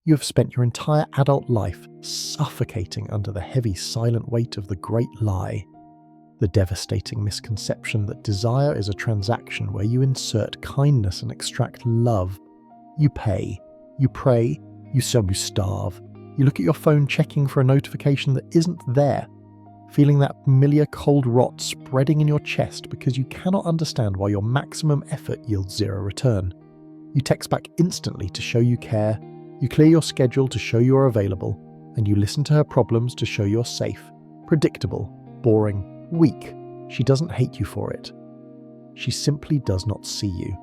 You have spent your entire adult life suffocating under the heavy, silent weight of the great lie. The devastating misconception that desire is a transaction where you insert kindness and extract love. You pay, you pray, you starve. You look at your phone checking for a notification that isn't there, feeling that familiar cold rot spreading in your chest because you cannot understand why your maximum effort yields zero return. You text back instantly to show you care, you clear your schedule to show you are available, and you listen to her problems to show you're safe, predictable, boring, weak. She doesn't hate you for it. She simply does not see you.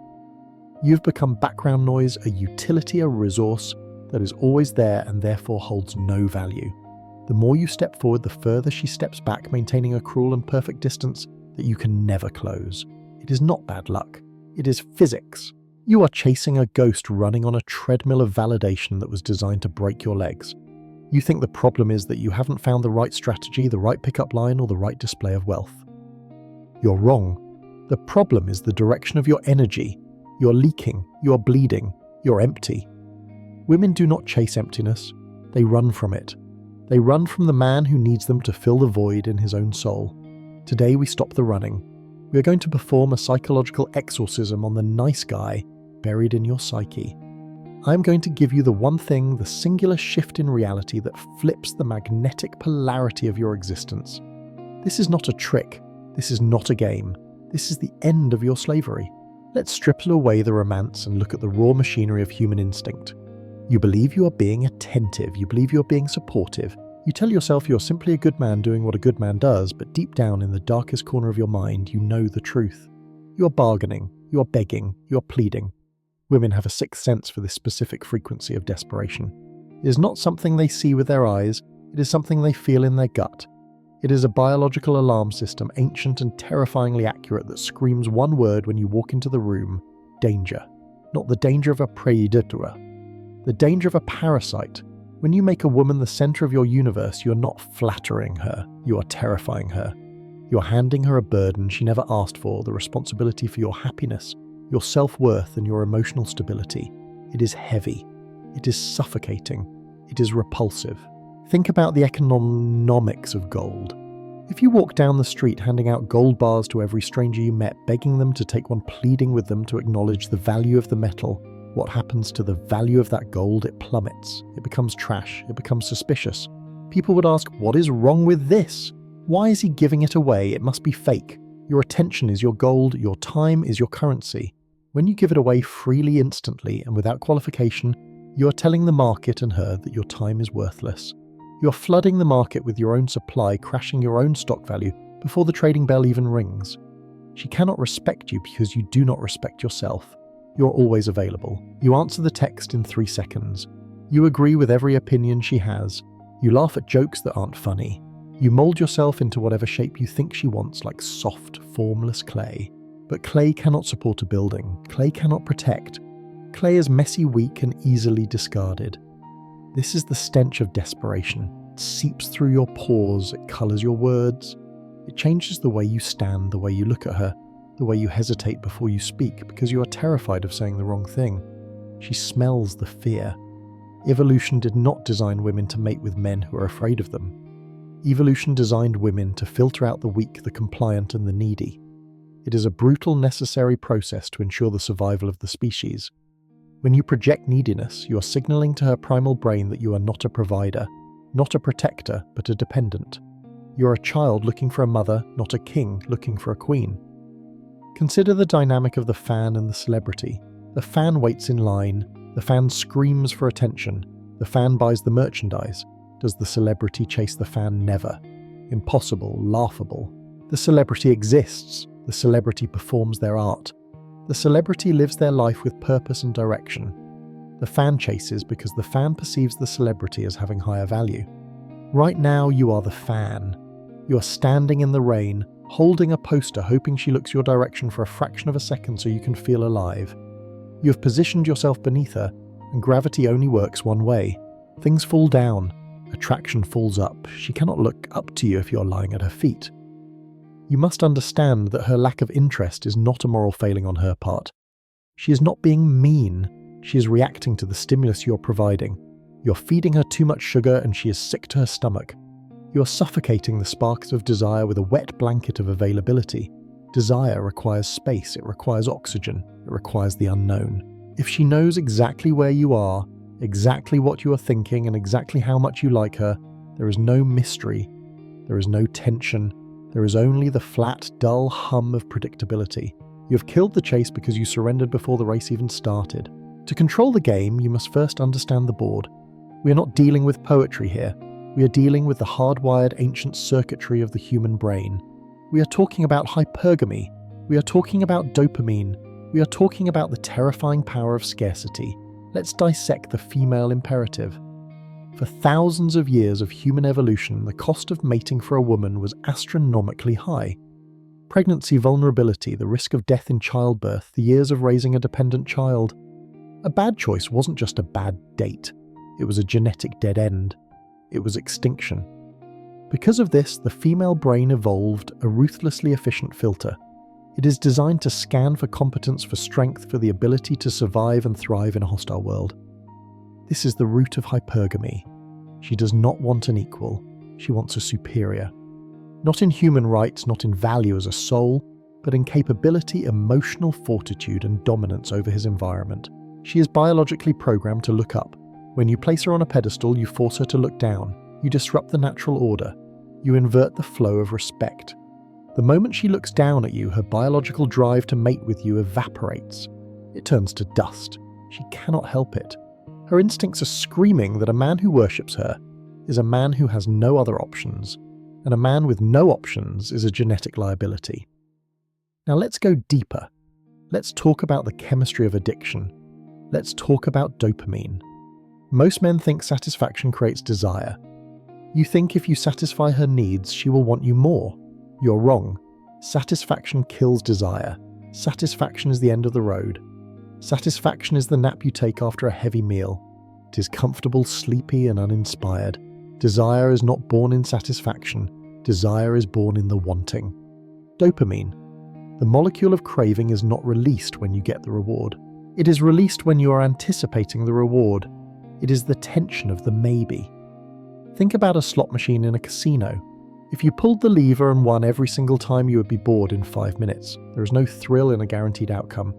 You've become background noise, a utility, a resource that is always there and therefore holds no value. The more you step forward, the further she steps back, maintaining a cruel and perfect distance that you can never close. It is not bad luck. It is physics. You are chasing a ghost running on a treadmill of validation that was designed to break your legs. You think the problem is that you haven't found the right strategy, the right pickup line, or the right display of wealth. You're wrong. The problem is the direction of your energy. You're leaking, you're bleeding, you're empty. Women do not chase emptiness. They run from it. They run from the man who needs them to fill the void in his own soul. Today we stop the running. We are going to perform a psychological exorcism on the nice guy buried in your psyche. I am going to give you the one thing, the singular shift in reality that flips the magnetic polarity of your existence. This is not a trick. This is not a game. This is the end of your slavery. Let's strip away the romance and look at the raw machinery of human instinct. You believe you are being attentive. You believe you are being supportive. You tell yourself you're simply a good man doing what a good man does, but deep down in the darkest corner of your mind, you know the truth. You are bargaining. You are begging. You are pleading. Women have a sixth sense for this specific frequency of desperation. It is not something they see with their eyes. It is something they feel in their gut. It is a biological alarm system, ancient and terrifyingly accurate, that screams one word when you walk into the room: danger. Not the danger of a predator. The danger of a parasite. When you make a woman the center of your universe, you are not flattering her. You are terrifying her. You are handing her a burden she never asked for, the responsibility for your happiness, your self-worth, and your emotional stability. It is heavy. It is suffocating. It is repulsive. Think about the economics of gold. If you walk down the street handing out gold bars to every stranger you met, begging them to take one, pleading with them to acknowledge the value of the metal, what happens to the value of that gold? It plummets. It becomes trash. It becomes suspicious. People would ask, what is wrong with this? Why is he giving it away? It must be fake. Your attention is your gold. Your time is your currency. When you give it away freely, instantly, and without qualification, you are telling the market and her that your time is worthless. You are flooding the market with your own supply, crashing your own stock value before the trading bell even rings. She cannot respect you because you do not respect yourself. You're always available. You answer the text in 3 seconds. You agree with every opinion she has. You laugh at jokes that aren't funny. You mold yourself into whatever shape you think she wants, like soft, formless clay. But clay cannot support a building. Clay cannot protect. Clay is messy, weak, and easily discarded. This is the stench of desperation. It seeps through your pores. It colors your words. It changes the way you stand, the way you look at her, the way you hesitate before you speak because you are terrified of saying the wrong thing. She smells the fear. Evolution did not design women to mate with men who are afraid of them. Evolution designed women to filter out the weak, the compliant, and the needy. It is a brutal, necessary process to ensure the survival of the species. When you project neediness, you are signaling to her primal brain that you are not a provider, not a protector, but a dependent. You are a child looking for a mother, not a king looking for a queen. Consider the dynamic of the fan and the celebrity. The fan waits in line. The fan screams for attention. The fan buys the merchandise. Does the celebrity chase the fan? Never. Impossible, laughable. The celebrity exists. The celebrity performs their art. The celebrity lives their life with purpose and direction. The fan chases because the fan perceives the celebrity as having higher value. Right now, you are the fan. You are standing in the rain, holding a poster, hoping she looks your direction for a fraction of a second so you can feel alive. You have positioned yourself beneath her, and gravity only works one way. Things fall down. Attraction falls up. She cannot look up to you if you're lying at her feet. You must understand that her lack of interest is not a moral failing on her part. She is not being mean. She is reacting to the stimulus you're providing. You're feeding her too much sugar and she is sick to her stomach. You are suffocating the sparks of desire with a wet blanket of availability. Desire requires space, it requires oxygen, it requires the unknown. If she knows exactly where you are, exactly what you are thinking, and exactly how much you like her, there is no mystery, there is no tension, there is only the flat, dull hum of predictability. You have killed the chase because you surrendered before the race even started. To control the game, you must first understand the board. We are not dealing with poetry here. We are dealing with the hardwired ancient circuitry of the human brain. We are talking about hypergamy. We are talking about dopamine. We are talking about the terrifying power of scarcity. Let's dissect the female imperative. For thousands of years of human evolution, the cost of mating for a woman was astronomically high. Pregnancy vulnerability, the risk of death in childbirth, the years of raising a dependent child. A bad choice wasn't just a bad date. It was a genetic dead end. It was extinction. Because of this, the female brain evolved a ruthlessly efficient filter. It is designed to scan for competence, for strength, for the ability to survive and thrive in a hostile world. This is the root of hypergamy. She does not want an equal. She wants a superior. Not in human rights, not in value as a soul, but in capability, emotional fortitude, and dominance over his environment. She is biologically programmed to look up. When you place her on a pedestal, you force her to look down. You disrupt the natural order. You invert the flow of respect. The moment she looks down at you, her biological drive to mate with you evaporates. It turns to dust. She cannot help it. Her instincts are screaming that a man who worships her is a man who has no other options, and a man with no options is a genetic liability. Now let's go deeper. Let's talk about the chemistry of addiction. Let's talk about dopamine. Most men think satisfaction creates desire. You think if you satisfy her needs, she will want you more. You're wrong. Satisfaction kills desire. Satisfaction is the end of the road. Satisfaction is the nap you take after a heavy meal. It is comfortable, sleepy, and uninspired. Desire is not born in satisfaction. Desire is born in the wanting. Dopamine. The molecule of craving is not released when you get the reward. It is released when you are anticipating the reward. It is the tension of the maybe. Think about a slot machine in a casino. If you pulled the lever and won every single time, you would be bored in 5 minutes. There is no thrill in a guaranteed outcome.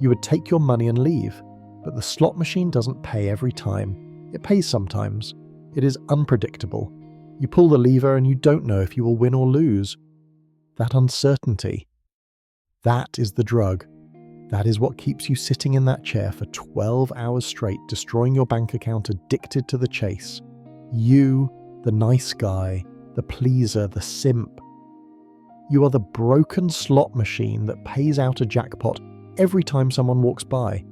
You would take your money and leave. But the slot machine doesn't pay every time. It pays sometimes. It is unpredictable. You pull the lever and you don't know if you will win or lose. That uncertainty. That is the drug. That is what keeps you sitting in that chair for 12 hours straight, destroying your bank account, addicted to the chase. You, the nice guy, the pleaser, the simp. You are the broken slot machine that pays out a jackpot every time someone walks by.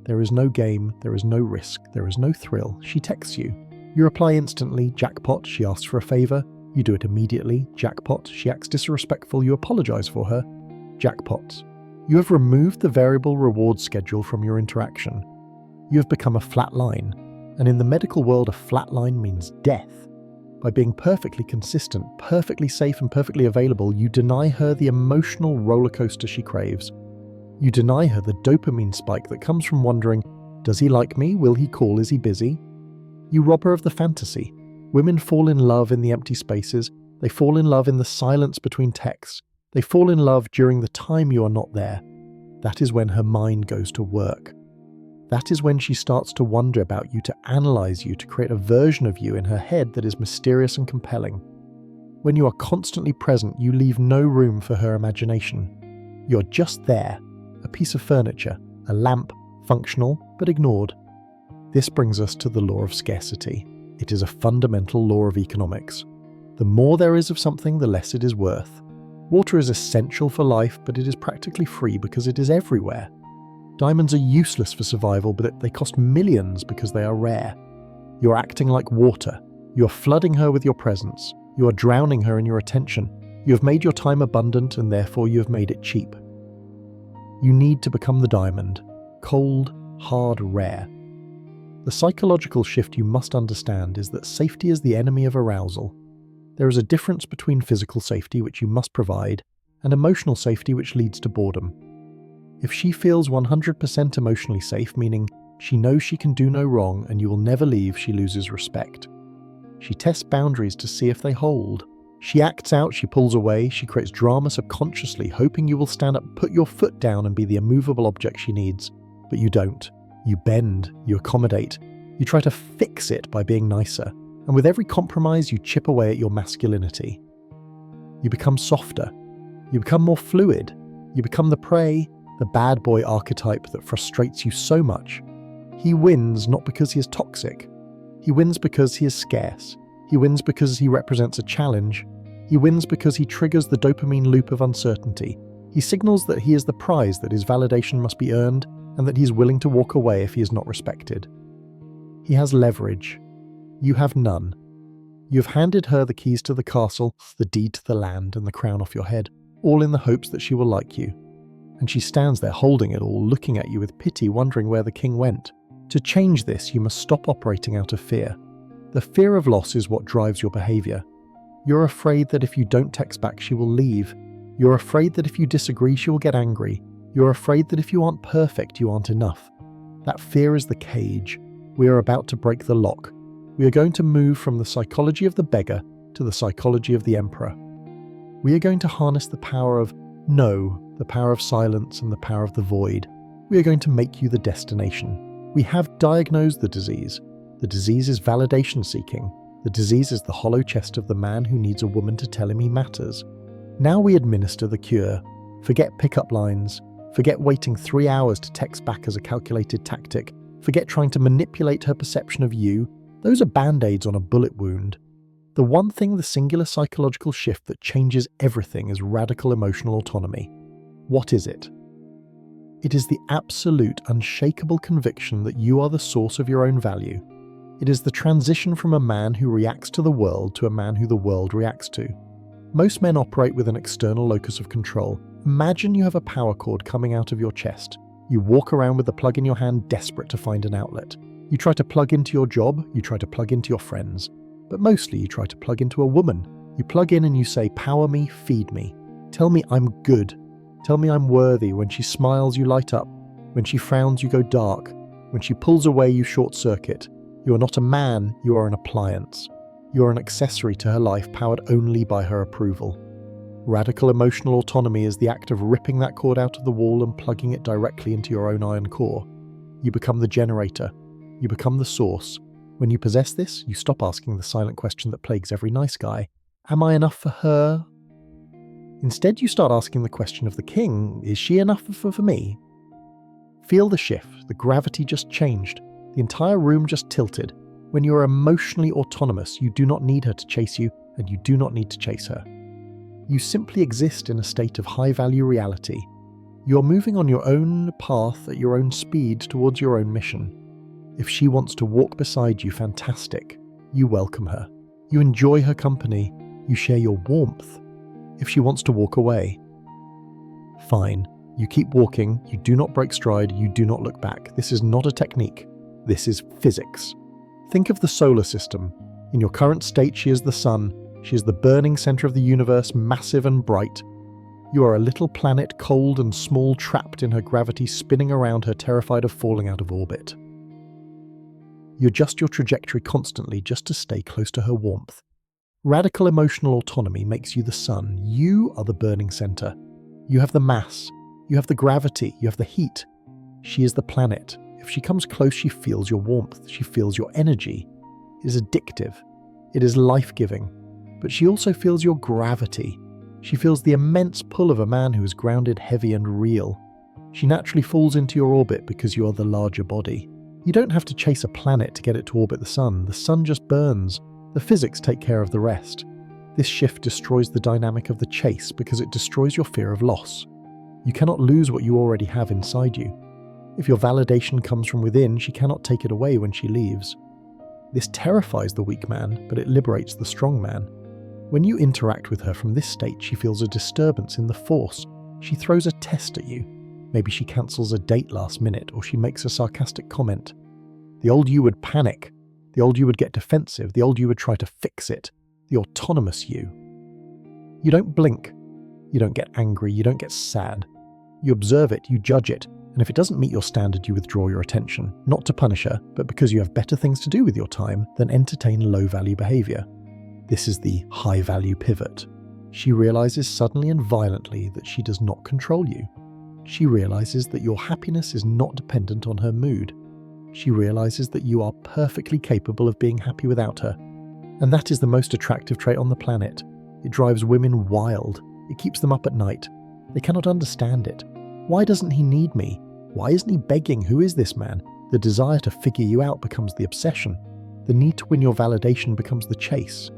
There is no game, there is no risk, there is no thrill. She texts you. You reply instantly, jackpot. She asks for a favor. You do it immediately, jackpot. She acts disrespectful. You apologize for her, jackpot. You have removed the variable reward schedule from your interaction. You have become a flat line, and in the medical world, a flat line means death. By being perfectly consistent, perfectly safe, and perfectly available, you deny her the emotional roller coaster she craves. You deny her the dopamine spike that comes from wondering, does he like me? Will he call? Is he busy? You rob her of the fantasy. Women fall in love in the empty spaces. They fall in love in the silence between texts. They fall in love during the time you are not there. That is when her mind goes to work. That is when she starts to wonder about you, to analyze you, to create a version of you in her head that is mysterious and compelling. When you are constantly present, you leave no room for her imagination. You're just there, a piece of furniture, a lamp, functional but ignored. This brings us to the law of scarcity. It is a fundamental law of economics. The more there is of something, the less it is worth. Water is essential for life, but it is practically free because it is everywhere. Diamonds are useless for survival, but they cost millions because they are rare. You are acting like water. You are flooding her with your presence. You are drowning her in your attention. You have made your time abundant, and therefore you have made it cheap. You need to become the diamond. Cold, hard, rare. The psychological shift you must understand is that safety is the enemy of arousal. There is a difference between physical safety, which you must provide, and emotional safety, which leads to boredom. If she feels 100% emotionally safe, meaning She knows she can do no wrong, and you will never leave. She loses respect. She tests boundaries to see if they hold. She acts out, she pulls away, she creates drama subconsciously, hoping you will stand up, put your foot down and be the immovable object she needs. But you don't. You bend, you accommodate, you try to fix it by being nicer, and with every compromise you chip away at your masculinity. You become softer, you become more fluid, you become the prey, the bad boy archetype that frustrates you so much. He wins not because he is toxic. He wins because he is scarce. He wins because he represents a challenge. He wins because he triggers the dopamine loop of uncertainty. He signals that he is the prize, that his validation must be earned, and that he is willing to walk away if he is not respected. He has leverage. You have none. You have handed her the keys to the castle, the deed to the land, and the crown off your head, all in the hopes that she will like you. And she stands there holding it all, looking at you with pity, wondering where the king went. To change this, you must stop operating out of fear. The fear of loss is what drives your behavior. You're afraid that if you don't text back, she will leave. You're afraid that if you disagree, she will get angry. You're afraid that if you aren't perfect, you aren't enough. That fear is the cage. We are about to break the lock. We are going to move from the psychology of the beggar to the psychology of the emperor. We are going to harness the power of no, the power of silence and the power of the void. We are going to make you the destination. We have diagnosed the disease. The disease is validation seeking. The disease is the hollow chest of the man who needs a woman to tell him he matters. Now we administer the cure. Forget pickup lines. Forget waiting 3 hours to text back as a calculated tactic. Forget trying to manipulate her perception of you. Those are band-aids on a bullet wound. The one thing, the singular psychological shift that changes everything is radical emotional autonomy. What is it? It is the absolute, unshakable conviction that you are the source of your own value. It is the transition from a man who reacts to the world to a man who the world reacts to. Most men operate with an external locus of control. Imagine you have a power cord coming out of your chest. You walk around with the plug in your hand, desperate to find an outlet. You try to plug into your job, you try to plug into your friends. But mostly you try to plug into a woman. You plug in and you say, power me, feed me. Tell me I'm good. Tell me I'm worthy. When she smiles, you light up. When she frowns, you go dark. When she pulls away, you short circuit. You are not a man, you are an appliance. You are an accessory to her life, powered only by her approval. Radical emotional autonomy is the act of ripping that cord out of the wall and plugging it directly into your own iron core. You become the generator. You become the source. When you possess this, you stop asking the silent question that plagues every nice guy. Am I enough for her? Instead, you start asking the question of the king, is she enough for me? Feel the shift, the gravity just changed. The entire room just tilted. When you are emotionally autonomous, you do not need her to chase you, and you do not need to chase her. You simply exist in a state of high-value reality. You are moving on your own path at your own speed towards your own mission. If she wants to walk beside you, fantastic. You welcome her. You enjoy her company. You share your warmth. If she wants to walk away, fine. You keep walking. You do not break stride. You do not look back. This is not a technique. This is physics. Think of the solar system. In your current state, she is the sun. She is the burning center of the universe, massive and bright. You are a little planet, cold and small, trapped in her gravity, spinning around her, terrified of falling out of orbit. You adjust your trajectory constantly just to stay close to her warmth. Radical emotional autonomy makes you the sun. You are the burning center. You have the mass. You have the gravity. You have the heat. She is the planet. If she comes close, she feels your warmth. She feels your energy. It is addictive. It is life-giving. But she also feels your gravity. She feels the immense pull of a man who is grounded, heavy and real. She naturally falls into your orbit because you are the larger body. You don't have to chase a planet to get it to orbit the sun. The sun just burns. The physics take care of the rest. This shift destroys the dynamic of the chase because it destroys your fear of loss. You cannot lose what you already have inside you. If your validation comes from within, she cannot take it away when she leaves. This terrifies the weak man, but it liberates the strong man. When you interact with her from this state, she feels a disturbance in the force. She throws a test at you. Maybe she cancels a date last minute, or she makes a sarcastic comment. The old you would panic. The old you would get defensive. The old you would try to fix it. The autonomous you. You don't blink. You don't get angry. You don't get sad. You observe it, you judge it, And if it doesn't meet your standard, you withdraw your attention, not to punish her, but because you have better things to do with your time than entertain low-value behavior. This is the high-value pivot. She realizes suddenly and violently that she does not control you. She realizes that your happiness is not dependent on her mood. She realizes that you are perfectly capable of being happy without her. And that is the most attractive trait on the planet. It drives women wild. It keeps them up at night. They cannot understand it. Why doesn't he need me? Why isn't he begging? Who is this man? The desire to figure you out becomes the obsession. The need to win your validation becomes the chase.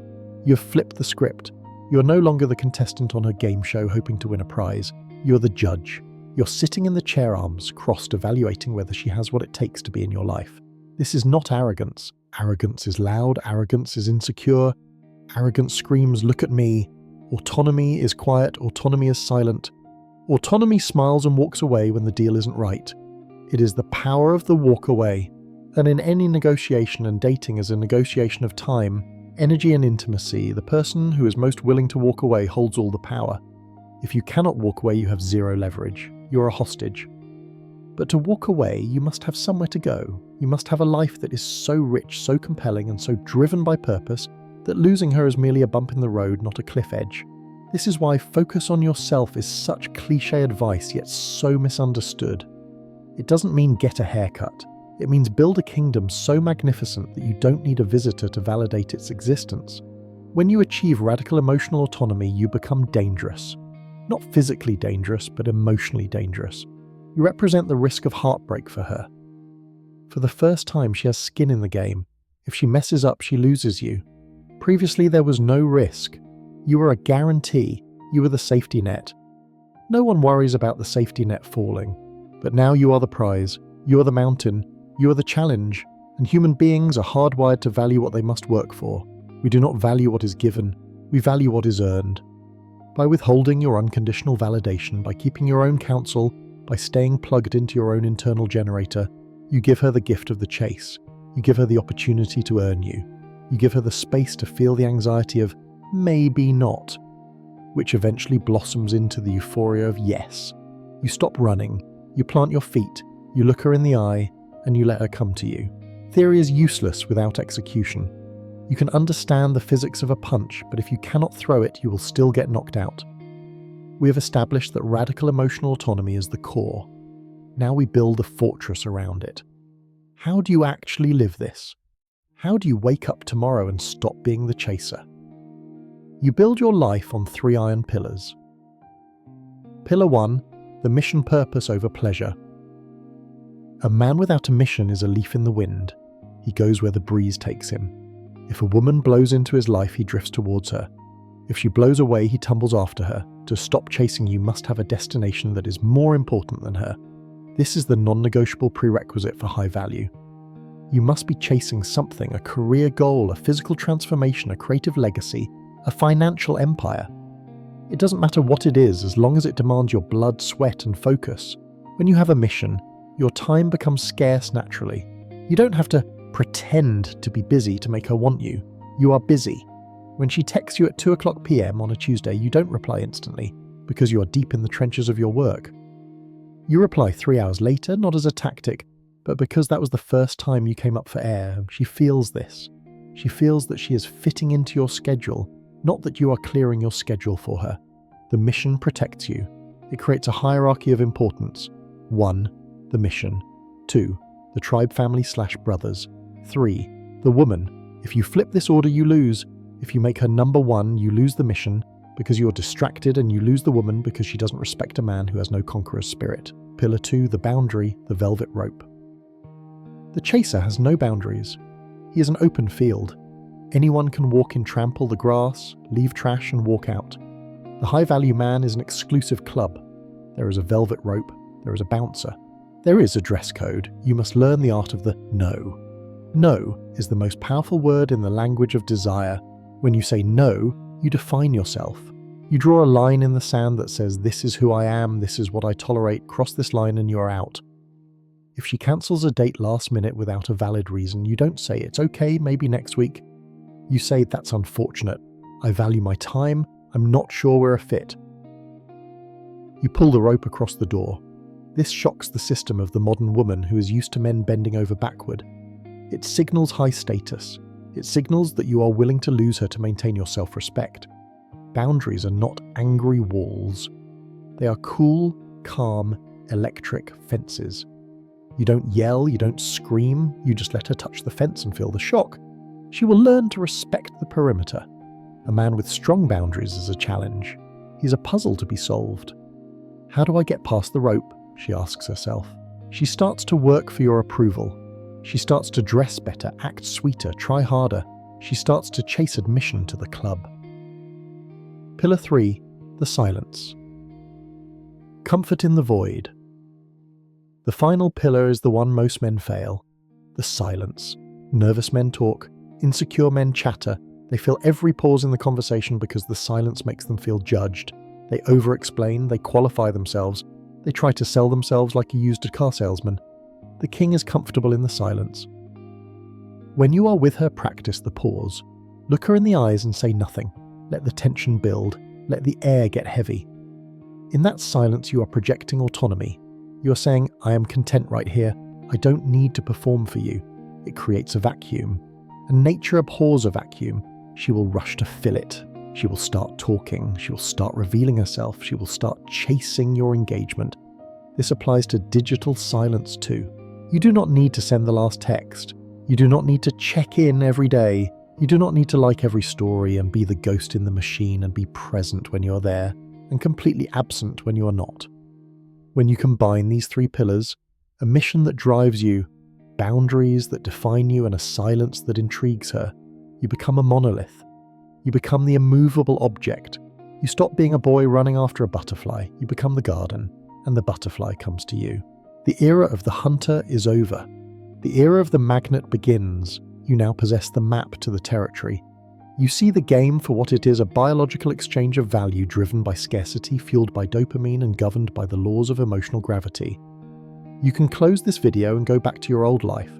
You have flipped the script. You are no longer the contestant on her game show hoping to win a prize. You're the judge. You're sitting in the chair arms crossed, evaluating whether she has what it takes to be in your life. This is not arrogance. Arrogance is loud. Arrogance is insecure. Arrogance screams, "Look at me." Autonomy is quiet. Autonomy is silent. Autonomy smiles and walks away when the deal isn't right. It is the power of the walk away. And in any negotiation, and dating is a negotiation of time, energy and intimacy, the person who is most willing to walk away holds all the power. If you cannot walk away, you have zero leverage. You're a hostage. But to walk away, you must have somewhere to go. You must have a life that is so rich, so compelling, and so driven by purpose that losing her is merely a bump in the road, not a cliff edge. This is why focus on yourself is such cliché advice, yet so misunderstood. It doesn't mean get a haircut. It means build a kingdom so magnificent that you don't need a visitor to validate its existence. When you achieve radical emotional autonomy, you become dangerous. Not physically dangerous, but emotionally dangerous. You represent the risk of heartbreak for her. For the first time, she has skin in the game. If she messes up, she loses you. Previously, there was no risk. You were a guarantee. You were the safety net. No one worries about the safety net falling. But now you are the prize. You are the mountain. You are the challenge. And human beings are hardwired to value what they must work for. We do not value what is given. We value what is earned. By withholding your unconditional validation, by keeping your own counsel, by staying plugged into your own internal generator, you give her the gift of the chase. You give her the opportunity to earn you. You give her the space to feel the anxiety of maybe not, which eventually blossoms into the euphoria of yes. You stop running, you plant your feet, you look her in the eye, and you let her come to you. Theory is useless without execution. You can understand the physics of a punch, but if you cannot throw it, you will still get knocked out. We have established that radical emotional autonomy is the core. Now we build a fortress around it. How do you actually live this? How do you wake up tomorrow and stop being the chaser? You build your life on 3 iron pillars. Pillar 1, the mission purpose over pleasure. A man without a mission is a leaf in the wind. He goes where the breeze takes him. If a woman blows into his life, he drifts towards her. If she blows away, he tumbles after her. To stop chasing you must have a destination that is more important than her. This is the non-negotiable prerequisite for high value. You must be chasing something, a career goal, a physical transformation, a creative legacy, a financial empire. It doesn't matter what it is, as long as it demands your blood, sweat, and focus. When you have a mission, your time becomes scarce naturally. You don't have to pretend to be busy to make her want you. You are busy. When she texts you at 2:00 p.m. on a Tuesday, you don't reply instantly, because you are deep in the trenches of your work. You reply 3 hours later, not as a tactic, but because that was the first time you came up for air. She feels this. She feels that she is fitting into your schedule, not that you are clearing your schedule for her. The mission protects you. It creates a hierarchy of importance. 1, the mission. 2, the tribe family/brothers. 3, the woman. If you flip this order, you lose. If you make her number 1, you lose the mission because you're distracted, and you lose the woman because she doesn't respect a man who has no conqueror's spirit. Pillar 2, the boundary, the velvet rope. The chaser has no boundaries. He is an open field. Anyone can walk in, trample the grass, leave trash, and walk out. The high-value man is an exclusive club. There is a velvet rope. There is a bouncer. There is a dress code. You must learn the art of the no. No is the most powerful word in the language of desire. When you say no, you define yourself. You draw a line in the sand that says, this is who I am, this is what I tolerate, cross this line and you're out. If she cancels a date last minute without a valid reason, you don't say, it's okay, maybe next week. You say, that's unfortunate. I value my time. I'm not sure we're a fit. You pull the rope across the door. This shocks the system of the modern woman who is used to men bending over backward. It signals high status. It signals that you are willing to lose her to maintain your self-respect. Boundaries are not angry walls. They are cool, calm, electric fences. You don't yell, you don't scream, you just let her touch the fence and feel the shock. She will learn to respect the perimeter. A man with strong boundaries is a challenge. He's a puzzle to be solved. How do I get past the rope? She asks herself. She starts to work for your approval. She starts to dress better, act sweeter, try harder. She starts to chase admission to the club. Pillar 3. The silence. Comfort in the void. The final pillar is the one most men fail. The silence. Nervous men talk. Insecure men chatter. They fill every pause in the conversation because the silence makes them feel judged. They over-explain, they qualify themselves. They try to sell themselves like a used car salesman. The king is comfortable in the silence. When you are with her, practice the pause. Look her in the eyes and say nothing. Let the tension build. Let the air get heavy. In that silence, you are projecting autonomy. You are saying, I am content right here. I don't need to perform for you. It creates a vacuum. And nature abhors a vacuum. She will rush to fill it. She will start talking. She will start revealing herself. She will start chasing your engagement. This applies to digital silence too. You do not need to send the last text. You do not need to check in every day. You do not need to like every story and be the ghost in the machine and be present when you are there and completely absent when you are not. When you combine these 3 pillars, a mission that drives you, boundaries that define you, and a silence that intrigues her, you become a monolith. You become the immovable object. You stop being a boy running after a butterfly. You become the garden, and the butterfly comes to you. The era of the hunter is over. The era of the magnet begins. You now possess the map to the territory. You see the game for what it is, a biological exchange of value driven by scarcity, fueled by dopamine and governed by the laws of emotional gravity. You can close this video and go back to your old life.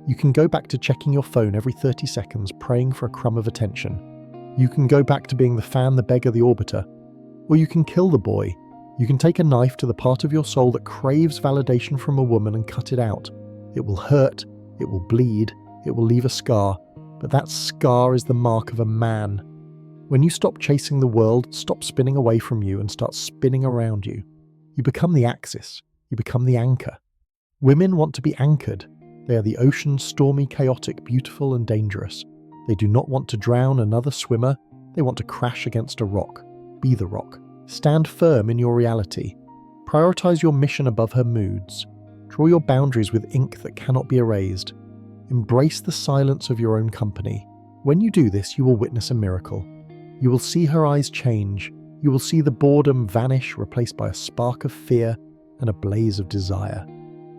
You can go back to checking your phone every 30 seconds, praying for a crumb of attention. You can go back to being the fan, the beggar, the orbiter. Or you can kill the boy. You can take a knife to the part of your soul that craves validation from a woman and cut it out. It will hurt, it will bleed, it will leave a scar, but that scar is the mark of a man. When you stop chasing the world, stop spinning away from you and start spinning around you, you become the axis, you become the anchor. Women want to be anchored. They are the ocean, stormy, chaotic, beautiful and dangerous. They do not want to drown another swimmer, they want to crash against a rock. Be the rock. Stand firm in your reality. Prioritize your mission above her moods. Draw your boundaries with ink that cannot be erased. Embrace the silence of your own company. When you do this, you will witness a miracle. You will see her eyes change. You will see the boredom vanish, replaced by a spark of fear and a blaze of desire.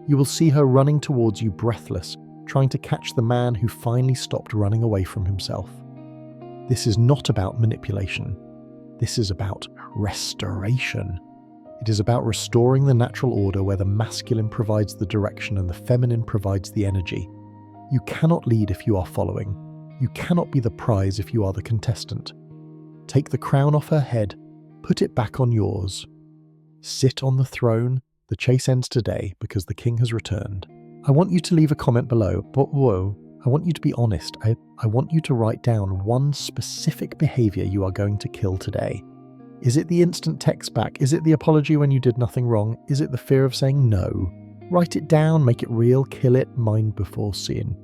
You will see her running towards you breathless, trying to catch the man who finally stopped running away from himself. This is not about manipulation. This is about restoration. It is about restoring the natural order where the masculine provides the direction and the feminine provides the energy. You cannot lead if you are following. You cannot be the prize if you are the contestant. Take the crown off her head, put it back on yours. Sit on the throne. The chase ends today because the king has returned. I want you to leave a comment below, but whoa, I want you to be honest. I want you to write down one specific behavior you are going to kill today. Is it the instant text back? Is it the apology when you did nothing wrong? Is it the fear of saying no? Write it down, make it real, kill it, mind before seeing.